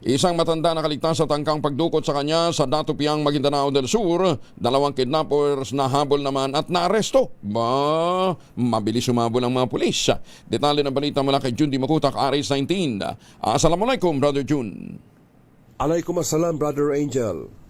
Isang matanda nakaligtas sa tangkang pagdukot sa kanya sa Datupiang, Maguindanao del Sur. Dalawang kidnappers na habol naman at naaresto. Mabilis sumabol ang mga pulis. Detalye ng balita mula kay Jun Di Makutak, RS19. Assalamualaikum, Brother Jun. Alaykum assalam, Brother Angel.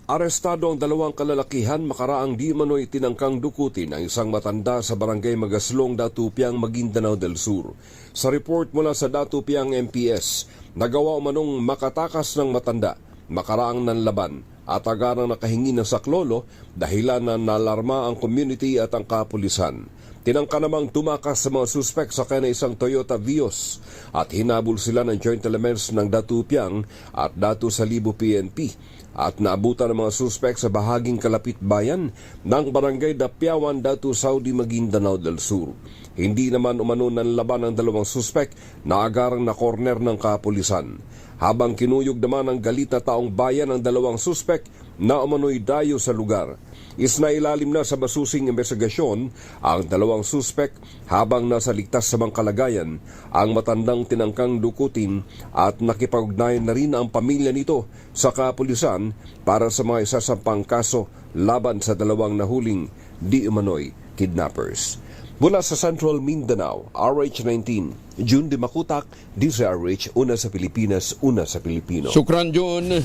Arestado ang dalawang kalalakihan makaraang di manoy tinangkang dukutin ang isang matanda sa barangay Magaslong, Datupiang, Maguindanao del Sur. Sa report mula sa Datupiang MPS, nagawa umanong makatakas ng matanda, makaraang nanlaban at agarang nakahingi ng saklolo dahilan na nalarma ang community at ang kapulisan. Tinangka namang tumakas sa mga suspek sa kanya isang Toyota Vios at hinabol sila ng joint elements ng Datupiang at Datu Salibo PNP at naabutan ng mga suspek sa bahaging kalapit bayan ng barangay Dapiawan, Datu Saudi, Maguindanao del Sur. Hindi naman umano nanlaban ang dalawang suspek na agarang na corner ng kapulisan. Habang kinuyog naman ng galit na taong bayan ang dalawang suspek na umano'y dayo sa lugar. Isnailalim na sa masusing investigasyon ang dalawang suspek habang nasa ligtas sa mga kalagayan ang matandang tinangkang dukutin at nakipag-ugnayan na rin ang pamilya nito sa kapulisan para sa mga isasampang kaso laban sa dalawang nahuling di umano'y kidnappers. Mula sa Central Mindanao, RH19, Jun Di Makutak, DZRH, una sa Pilipinas, una sa Pilipino. Sukran, Jun.